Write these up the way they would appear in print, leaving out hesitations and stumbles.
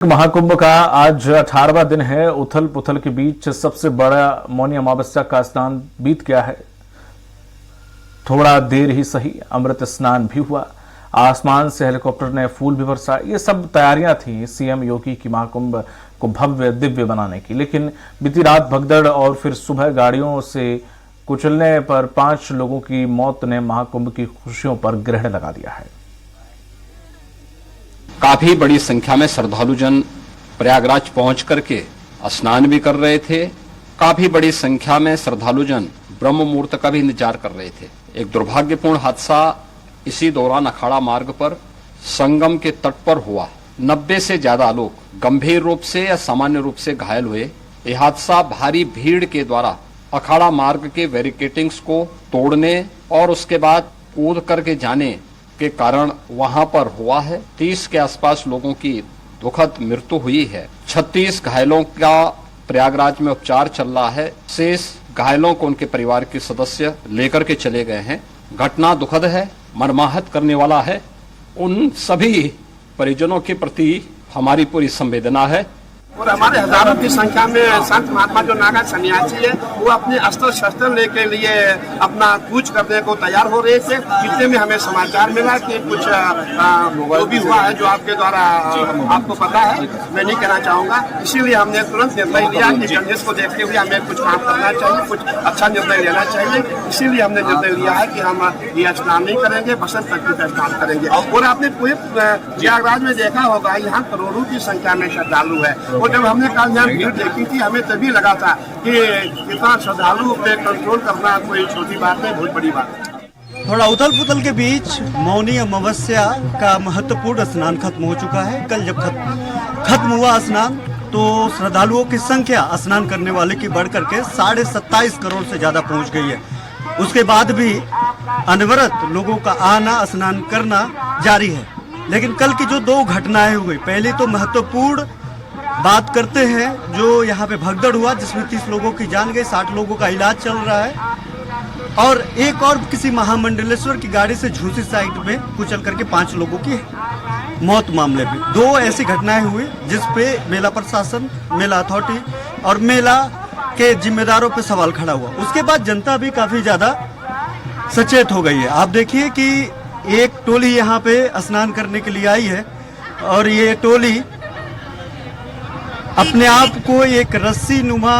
महाकुंभ का आज 18वां दिन है। उथल पुथल के बीच सबसे बड़ा मौनी अमावस्या का स्नान बीत गया है। थोड़ा देर ही सही, अमृत स्नान भी हुआ। आसमान से हेलीकॉप्टर ने फूल भी बरसा। ये सब तैयारियां थी सीएम योगी की महाकुंभ को भव्य दिव्य बनाने की। लेकिन बीती रात भगदड़ और फिर सुबह गाड़ियों से कुचलने पर 5 लोगों की मौत ने महाकुंभ की खुशियों पर ग्रहण लगा दिया है। काफी बड़ी संख्या में श्रद्धालुजन प्रयागराज पहुंच करके स्नान भी कर रहे थे। काफी बड़ी संख्या में श्रद्धालुजन ब्रह्म मुहूर्त का भी इंतजार कर रहे थे। एक दुर्भाग्यपूर्ण हादसा इसी दौरान अखाड़ा मार्ग पर संगम के तट पर हुआ। 90 से ज्यादा लोग गंभीर रूप से या सामान्य रूप से घायल हुए। यह हादसा भारी भीड़ के द्वारा अखाड़ा मार्ग के बैरिकेटिंग्स को तोड़ने और उसके बाद कूद करके जाने के कारण वहां पर हुआ है। 30 के आसपास लोगों की दुखद मृत्यु हुई है। 36 घायलों का प्रयागराज में उपचार चल रहा है। शेष घायलों को उनके परिवार के सदस्य लेकर के चले गए हैं। घटना दुखद है, मर्माहत करने वाला है। उन सभी परिजनों के प्रति हमारी पूरी संवेदना है। और हमारे हजारों की संख्या में संत महात्मा जो नागा सन्यासी है वो अपने अस्त्र शस्त्र लेके लिए अपना कूच करने को तैयार हो रहे थे। इतने में हमें समाचार मिला कि कुछ जो भी हुआ है, जो आपके द्वारा आपको पता है, मैं नहीं कहना चाहूंगा। इसीलिए हमने तुरंत निर्णय लिया कि कंडीशन को देखते हुए हमें कुछ काम करना चाहिए, कुछ अच्छा निर्णय लेना चाहिए। इसीलिए हमने निर्णय लिया है कि हम ये स्नान नहीं करेंगे, बसंत पंचमी का स्नान करेंगे। और आपने पूरे प्रयागराज में देखा होगा, यहाँ करोड़ों की संख्या में श्रद्धालु है। और जब हमने कल यहाँ भीड़ देखी थी, हमें तभी लगा था कि इतना श्रद्धालु पे कंट्रोल करना कोई छोटी बात नहीं, बहुत बड़ी बात है। थोड़ा उथल पुथल के बीच मौनी अमावस्या का महत्वपूर्ण स्नान खत्म हो चुका है। कल जब खत्म हुआ स्नान तो श्रद्धालुओं की संख्या स्नान करने वाले की बढ़कर के 27.5 करोड़ से ज्यादा पहुंच गई है। उसके बाद भी अनवरत लोगों का आना स्नान करना जारी है। लेकिन कल की जो 2 घटनाएं हुई, पहली तो महत्वपूर्ण बात करते हैं जो यहाँ पे भगदड़ हुआ जिसमें 30 लोगों की जान गई, 60 लोगों का इलाज चल रहा है। और एक और किसी महामंडलेश्वर की गाड़ी से झूसी साइड में कुचल करके 5 लोगों की मौत मामले में 2 ऐसी घटनाएं हुई जिसपे मेला प्रशासन, मेला अथॉरिटी और मेला के जिम्मेदारों पे सवाल खड़ा हुआ। उसके बाद जनता भी काफी ज्यादा सचेत हो गई है। आप देखिए कि एक टोली यहाँ पे स्नान करने के लिए आई है और ये टोली अपने आप को एक रस्सी नुमा,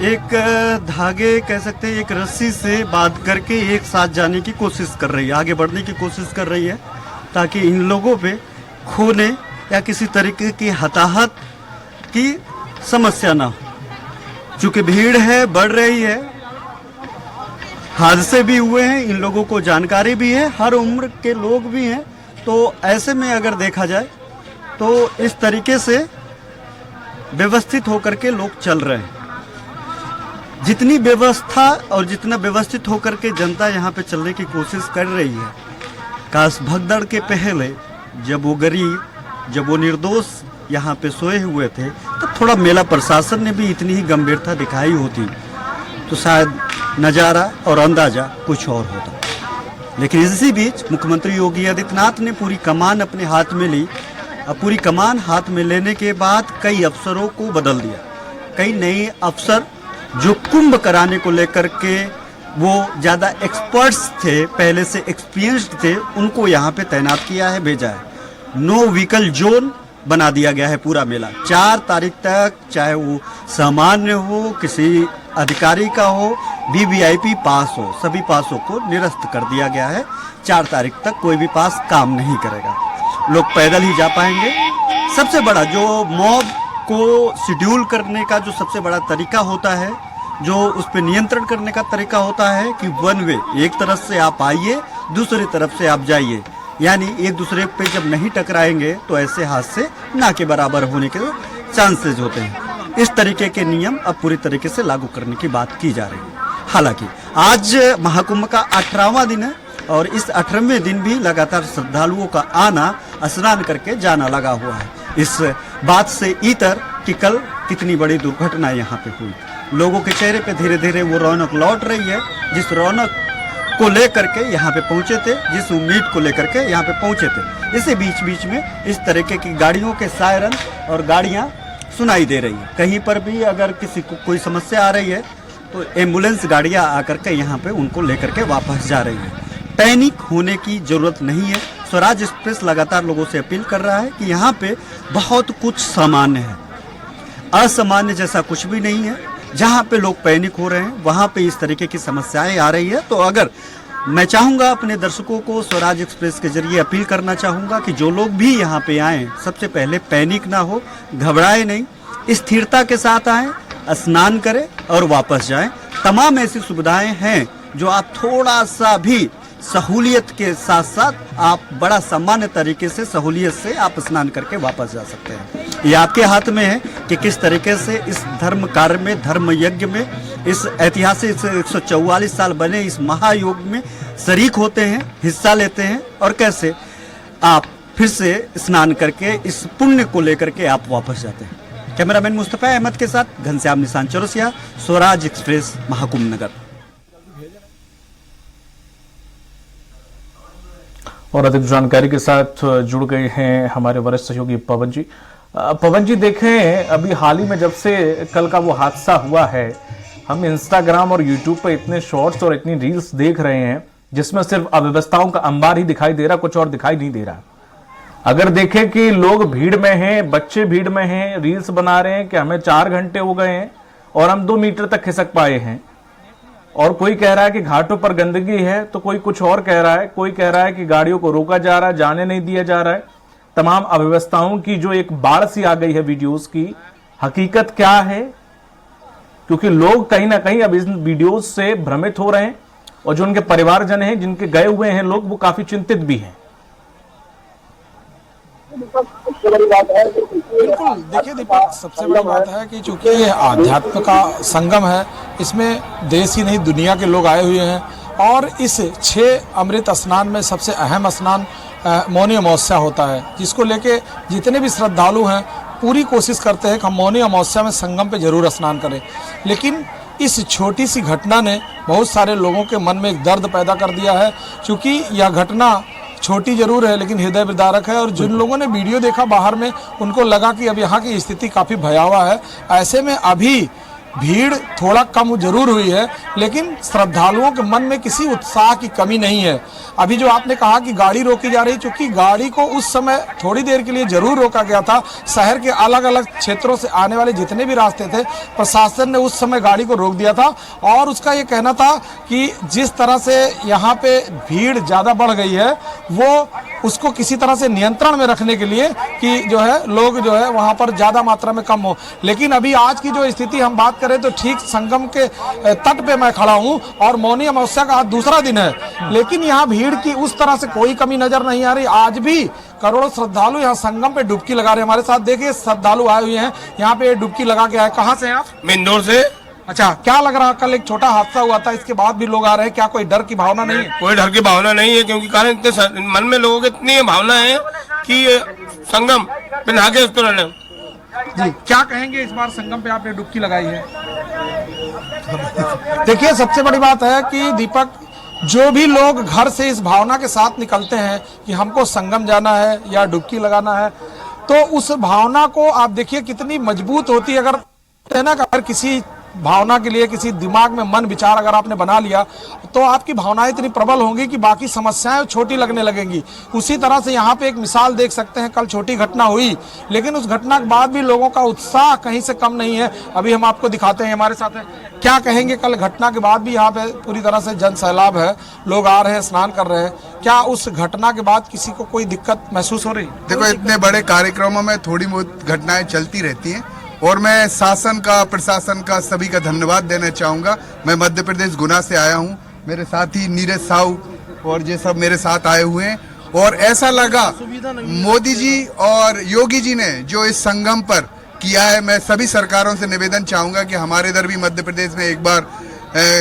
एक धागे कह सकते हैं, एक रस्सी से बांध करके एक साथ जाने की कोशिश कर रही है, आगे बढ़ने की कोशिश कर रही है ताकि इन लोगों पे खोने या किसी तरीके की हताहत की समस्या ना हो। चूंकि भीड़ है, बढ़ रही है, हादसे भी हुए हैं, इन लोगों को जानकारी भी है, हर उम्र के लोग भी हैं। तो ऐसे में अगर देखा जाए तो इस तरीके से व्यवस्थित होकर के लोग चल रहे हैं। जितनी व्यवस्था और जितना व्यवस्थित होकर के जनता यहाँ पे चलने की कोशिश कर रही है, काश भगदड़ के पहले जब वो गरीब, जब वो निर्दोष यहाँ पे सोए हुए थे तो थोड़ा मेला प्रशासन ने भी इतनी ही गंभीरता दिखाई होती तो शायद नज़ारा और अंदाजा कुछ और होता। लेकिन इसी बीच मुख्यमंत्री योगी आदित्यनाथ ने पूरी कमान अपने हाथ में ली। अब पूरी कमान हाथ में लेने के बाद कई अफसरों को बदल दिया। कई नए अफसर जो कुंभ कराने को लेकर के वो ज़्यादा एक्सपर्ट्स थे, पहले से एक्सपीरियंस्ड थे, उनको यहाँ पे तैनात किया है, भेजा है। नो व्हीकल जोन बना दिया गया है पूरा मेला। 4 तारीख तक, चाहे वो सामान्य हो, किसी अधिकारी का हो, वीवीआईपी पास हो, सभी पासों को निरस्त कर दिया गया है। 4 तारीख तक कोई भी पास काम नहीं करेगा, लोग पैदल ही जा पाएंगे। सबसे बड़ा जो मॉब को शेड्यूल करने का जो सबसे बड़ा तरीका होता है, जो उस पर नियंत्रण करने का तरीका होता है कि वन वे, एक तरफ से आप आइए, दूसरी तरफ से आप जाइए, यानी एक दूसरे पे जब नहीं टकराएंगे तो ऐसे हादसे ना के बराबर होने के चांसेस होते हैं। इस तरीके के नियम अब पूरी तरीके से लागू करने की बात की जा रही है। हालांकि आज महाकुंभ का 18वां दिन है और इस 18वें दिन भी लगातार श्रद्धालुओं का आना, स्नान करके जाना लगा हुआ है। इस बात से इतर कि कल कितनी बड़ी दुर्घटना यहाँ पे हुई। लोगों के चेहरे पे धीरे धीरे वो रौनक लौट रही है, जिस रौनक को लेकर के यहाँ पे पहुंचे थे, जिस उम्मीद को लेकर के यहाँ पे पहुंचे थे। इसी बीच बीच में इस तरीके की गाड़ियों के सायरन और गाड़ियां सुनाई दे रही है। कहीं पर भी अगर किसी को कोई समस्या आ रही है तो एम्बुलेंस गाड़ियां आकर के यहाँ पे उनको लेकर के वापस जा रही है। पैनिक होने की जरूरत नहीं है। स्वराज एक्सप्रेस लगातार लोगों से अपील कर रहा है कि यहाँ पे बहुत कुछ सामान्य है, असामान्य जैसा कुछ भी नहीं है। जहाँ पे लोग पैनिक हो रहे हैं वहाँ पे इस तरीके की समस्याएं आ रही है। तो अगर मैं चाहूँगा अपने दर्शकों को स्वराज एक्सप्रेस के जरिए अपील करना चाहूँगा कि जो लोग भी यहाँ पे आएँ, सबसे पहले पैनिक ना हो, घबराए नहीं, स्थिरता के साथ आएँ, स्नान करें और वापस जाएं। तमाम ऐसी सुविधाएं हैं जो आप थोड़ा सा भी सहूलियत के साथ साथ आप बड़ा सामान्य तरीके से सहूलियत से आप स्नान करके वापस जा सकते हैं। ये आपके हाथ में है कि किस तरीके से इस धर्म कार्य में, धर्म यज्ञ में, इस ऐतिहासिक 144 साल बने इस महायोग में शरीक होते हैं, हिस्सा लेते हैं और कैसे आप फिर से स्नान करके इस पुण्य को लेकर के आप वापस जाते हैं। कैमरामैन मुस्तफा अहमद के साथ घनश्याम निशान चौरसिया, स्वराज एक्सप्रेस, महाकुंभ नगर। और अधिक जानकारी के साथ जुड़ गए हैं हमारे वरिष्ठ सहयोगी पवन जी। पवन जी, देखें अभी हाल ही में जब से कल का वो हादसा हुआ है, हम इंस्टाग्राम और यूट्यूब पर इतने शॉर्ट्स और इतनी रील्स देख रहे हैं जिसमें सिर्फ अव्यवस्थाओं का अंबार ही दिखाई दे रहा, कुछ और दिखाई नहीं दे रहा। अगर देखें कि लोग भीड़ में हैं, बच्चे भीड़ में हैं, रील्स बना रहे हैं कि हमें 4 घंटे हो गए हैं और हम 2 मीटर तक खिसक पाए हैं, और कोई कह रहा है कि घाटों पर गंदगी है, तो कोई कुछ और कह रहा है, कोई कह रहा है कि गाड़ियों को रोका जा रहा है, जाने नहीं दिया जा रहा है। तमाम अव्यवस्थाओं की जो एक बाढ़ सी आ गई है वीडियोस की, हकीकत क्या है? क्योंकि लोग कहीं ना कहीं अब इन वीडियोस से भ्रमित हो रहे हैं और जो उनके परिवारजन हैं, जिनके गए हुए हैं लोग, वो काफी चिंतित भी हैं। बिल्कुल, देखिए दीपक, सबसे बड़ी बात है कि चूंकि ये आध्यात्म का संगम है, इसमें देश ही नहीं दुनिया के लोग आए हुए हैं और इस 6 अमृत स्नान में सबसे अहम स्नान मौनी अमावस्या होता है, जिसको लेके जितने भी श्रद्धालु हैं पूरी कोशिश करते हैं कि हम मौनी अमावस्या में संगम पे जरूर स्नान करें। लेकिन इस छोटी सी घटना ने बहुत सारे लोगों के मन में एक दर्द पैदा कर दिया है। क्योंकि यह घटना छोटी जरूर है लेकिन हृदय विदारक है, और जिन लोगों ने वीडियो देखा बाहर में, उनको लगा कि अब यहाँ की स्थिति काफ़ी भयावह है। ऐसे में अभी भीड़ थोड़ा कम जरूर हुई है, लेकिन श्रद्धालुओं के मन में किसी उत्साह की कमी नहीं है। अभी जो आपने कहा कि गाड़ी रोकी जा रही, चूंकि गाड़ी को उस समय थोड़ी देर के लिए जरूर रोका गया था। शहर के अलग अलग क्षेत्रों से आने वाले जितने भी रास्ते थे, प्रशासन ने उस समय गाड़ी को रोक दिया था और उसका ये कहना था कि जिस तरह से यहाँ पे भीड़ ज़्यादा बढ़ गई है, वो उसको किसी तरह से नियंत्रण में रखने के लिए कि जो है लोग जो है वहाँ पर ज़्यादा मात्रा में कम हो। लेकिन अभी आज की जो स्थिति हम बात करें तो ठीक संगम के तट पे मैं खड़ा हूँ और मौनी अमावस्या का आज दूसरा दिन है, लेकिन यहाँ भीड़ की उस तरह से कोई कमी नजर नहीं आ रही। आज भी करोड़ों श्रद्धालु यहाँ संगम पे डुबकी लगा रहे हैं। हमारे साथ देखिए श्रद्धालु आए हुए हैं यहाँ पे डुबकी लगा के आए। कहाँ से हैं आप? मैं इंदौर से। अच्छा, क्या लग रहा है, कल एक छोटा हादसा हुआ था, इसके बाद भी लोग आ रहे हैं, क्या कोई डर की भावना नहीं है? कोई डर की भावना नहीं है, क्योंकि कारण इतने मन में लोगों के इतनी भावना है कि संगम पे नहा के उसको रहने। जी, क्या कहेंगे इस बार संगम पे आपने डुबकी लगाई है? देखिए, सबसे बड़ी बात है कि दीपक, जो भी लोग घर से इस भावना के साथ निकलते हैं कि हमको संगम जाना है या डुबकी लगाना है, तो उस भावना को आप देखिए कितनी मजबूत होती है। अगर किसी भावना के लिए किसी दिमाग में मन विचार अगर आपने बना लिया तो आपकी भावनाएं इतनी प्रबल होंगी कि बाकी समस्याएं छोटी लगने लगेंगी। उसी तरह से यहाँ पे एक मिसाल देख सकते हैं, कल छोटी घटना हुई लेकिन उस घटना के बाद भी लोगों का उत्साह कहीं से कम नहीं है। अभी हम आपको दिखाते हैं, हमारे साथ है। क्या कहेंगे, कल घटना के बाद भी यहाँ पे पूरी तरह से जन सैलाब है, लोग आ रहे हैं, स्नान कर रहे हैं, क्या उस घटना के बाद किसी को कोई दिक्कत महसूस हो रही? देखो, इतने बड़े कार्यक्रमों में थोड़ी बहुत घटनाएं चलती रहती हैं और मैं शासन का, प्रशासन का, सभी का धन्यवाद देना चाहूँगा। मैं मध्य प्रदेश गुना से आया हूँ, मेरे साथी नीरज साहू और ये सब मेरे साथ आए हुए हैं, और ऐसा लगा मोदी जी और योगी जी ने जो इस संगम पर किया है। मैं सभी सरकारों से निवेदन चाहूँगा कि हमारे इधर भी मध्य प्रदेश में एक बार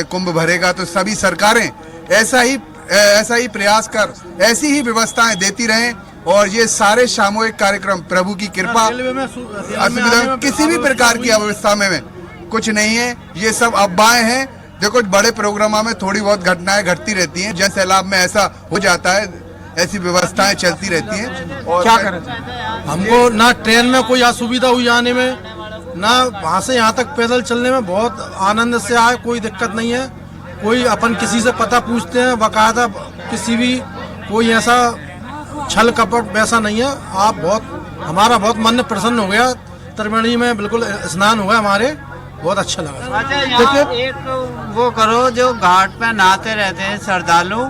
कुंभ भरेगा तो सभी सरकारें ऐसा ही प्रयास कर ऐसी ही व्यवस्थाएं देती रहें, और ये सारे सामूहिक कार्यक्रम प्रभु की कृपा, असुविधा किसी भी प्रकार की अव्यवस्था में कुछ नहीं है, ये सब अफवाहें हैं। देखो, बड़े प्रोग्रामों में थोड़ी बहुत घटनाएं घटती रहती हैं, जन सैलाब में ऐसा हो जाता है, ऐसी व्यवस्थाएं चलती रहती हैं। और क्या करें? हमको ना ट्रेन में कोई असुविधा हुई आने में, ना वहाँ से यहाँ तक पैदल चलने में बहुत आनंद से आए, कोई दिक्कत नहीं है। कोई अपन किसी से पता पूछते हैं बाकायदा, किसी भी कोई ऐसा छल कपट वैसा नहीं है। आप हमारा बहुत मन प्रसन्न हो गया। त्रिवेणी में बिल्कुल स्नान हुआ हमारे, बहुत अच्छा लगा। अच्छा, यहाँ एक वो करो, जो घाट पे नहाते रहते हैं श्रद्धालु,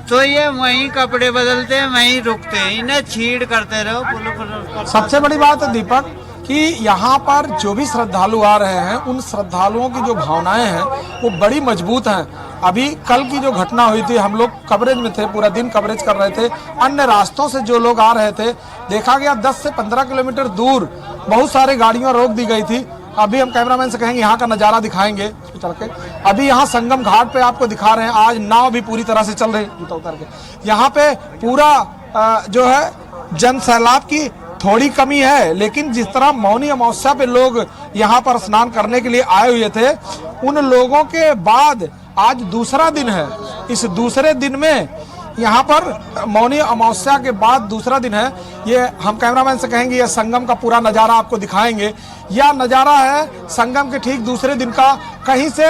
तो ये वहीं कपड़े बदलते हैं, वहीं रुकते हैं, इन्हें छीड़ करते रहो। सबसे बड़ी बात है दीपक कि यहाँ पर जो भी श्रद्धालु आ रहे हैं, उन श्रद्धालुओं की जो भावनाएं हैं वो बड़ी मजबूत हैं। अभी कल की जो घटना हुई थी, हम लोग कवरेज में थे, पूरा दिन कवरेज कर रहे थे। अन्य रास्तों से जो लोग आ रहे थे, देखा गया 10 से 15 किलोमीटर दूर बहुत सारी गाड़ियां रोक दी गई थी। अभी हम कैमरामैन से कहेंगे यहाँ का नज़ारा दिखाएंगे चल के। अभी यहाँ संगम घाट पे आपको दिखा रहे हैं, आज नाव भी पूरी तरह से चल रही है जूता उतार के। यहाँ पे पूरा जो है जन सैलाब की थोड़ी कमी है, लेकिन जिस तरह मौनी अमावस्या पे लोग यहाँ पर स्नान करने के लिए आए हुए थे, उन लोगों के बाद आज दूसरा दिन है। इस दूसरे दिन में यहाँ पर मौनी अमावस्या के बाद दूसरा दिन है। ये हम कैमरामैन से कहेंगे ये संगम का पूरा नज़ारा आपको दिखाएंगे। यह नज़ारा है संगम के ठीक दूसरे दिन का। कहीं से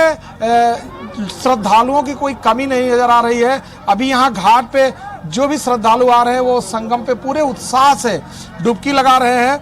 श्रद्धालुओं की कोई कमी नहीं नजर आ रही है। अभी यहाँ घाट पे जो भी श्रद्धालु आ रहे हैं वो संगम पे पूरे उत्साह से डुबकी लगा रहे हैं।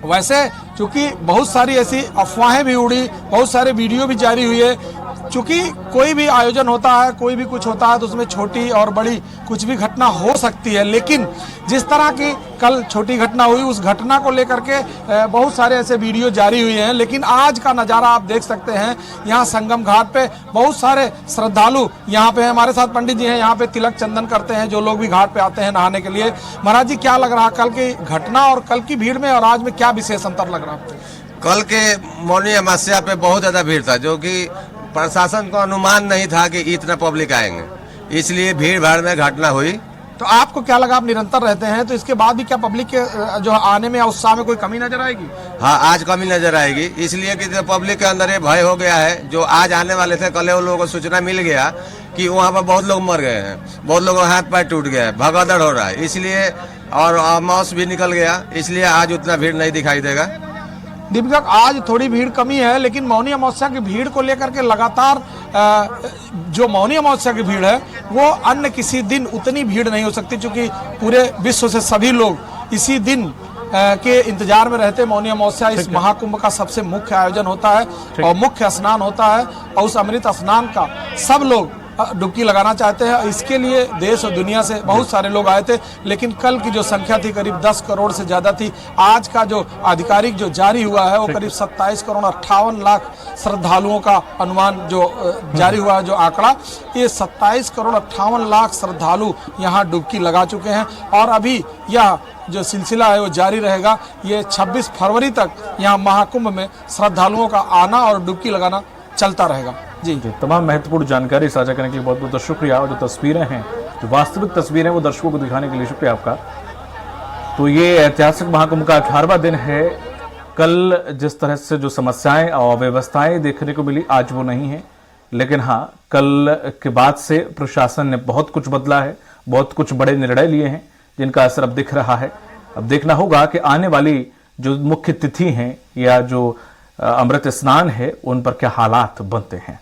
वैसे चूंकि बहुत सारी ऐसी अफवाहें भी उड़ी, बहुत सारे वीडियो भी जारी हुई है। चूंकि कोई भी आयोजन होता है, कोई भी कुछ होता है, तो उसमें छोटी और बड़ी कुछ भी घटना हो सकती है, लेकिन जिस तरह की कल छोटी घटना हुई, उस घटना को लेकर के बहुत सारे ऐसे वीडियो जारी हुए हैं। लेकिन आज का नज़ारा आप देख सकते हैं। यहाँ संगम घाट पे बहुत सारे श्रद्धालु यहाँ पे हैं। हमारे साथ पंडित जी हैं, यहाँ पे तिलक चंदन करते हैं जो लोग भी घाट पे आते हैं नहाने के लिए। महाराज जी, क्या लग रहा कल की घटना और कल की भीड़ में और आज में क्या विशेष अंतर लग रहा है? कल के मौनी अमावस्या पे बहुत ज्यादा भीड़ था, जो कि प्रशासन को अनुमान नहीं था कि इतना पब्लिक आएंगे, इसलिए भीड़ भाड़ में घटना हुई। तो आपको क्या लगा? आप निरंतर रहते हैं, तो इसके बाद भी क्या पब्लिक के जो आने में उत्साह में कोई कमी नजर आएगी? हाँ, आज कमी नजर आएगी, इसलिए कि जो पब्लिक के अंदर ये भय हो गया है। जो आज आने वाले थे, कल उन लोगों को सूचना मिल गया कि वहाँ पर बहुत लोग मर गए हैं, बहुत लोगों का हाथ पैर टूट गया है, भगदड़ हो रहा है, इसलिए और मौस भी निकल गया, इसलिए आज उतना भीड़ नहीं दिखाई देगा। दीपक, आज थोड़ी भीड़ कमी है, लेकिन मौनी अमावस्या की भीड़ को लेकर के लगातार जो मौनी अमावस्या की भीड़ है वो अन्य किसी दिन उतनी भीड़ नहीं हो सकती, क्योंकि पूरे विश्व से सभी लोग इसी दिन के इंतजार में रहते। मौनी अमावस्या इस महाकुंभ का सबसे मुख्य आयोजन होता है और मुख्य स्नान होता है, और उस अमृत स्नान का सब लोग डुबकी लगाना चाहते हैं। इसके लिए देश और दुनिया से बहुत सारे लोग आए थे, लेकिन कल की जो संख्या थी करीब 10 करोड़ से ज्यादा थी। आज का जो आधिकारिक जो जारी हुआ है वो करीब 27 करोड़ 58 लाख श्रद्धालुओं का अनुमान जो जारी हुआ है, जो आंकड़ा, ये 27 करोड़ 58 लाख श्रद्धालु यहाँ डुबकी लगा चुके हैं। और अभी यह जो सिलसिला है वो जारी रहेगा। ये 26 फरवरी तक यहाँ महाकुंभ में श्रद्धालुओं का आना और डुबकी लगाना चलता रहेगा। जी, तमाम महत्वपूर्ण जानकारी साझा करने के लिए बहुत बहुत शुक्रिया। और जो तस्वीरें हैं, जो वास्तविक तस्वीरें, वो दर्शकों को दिखाने के लिए शुक्रिया आपका। तो ये ऐतिहासिक महाकुंभ का 18वां दिन है। कल जिस तरह से जो समस्याएं और व्यवस्थाएं देखने को मिली, आज वो नहीं है। लेकिन हाँ, कल के बाद से प्रशासन ने बहुत कुछ बदला है, बहुत कुछ बड़े निर्णय लिए हैं, जिनका असर अब दिख रहा है। अब देखना होगा कि आने वाली जो मुख्य तिथि हैं या जो अमृत स्नान है, उन पर क्या हालात बनते हैं।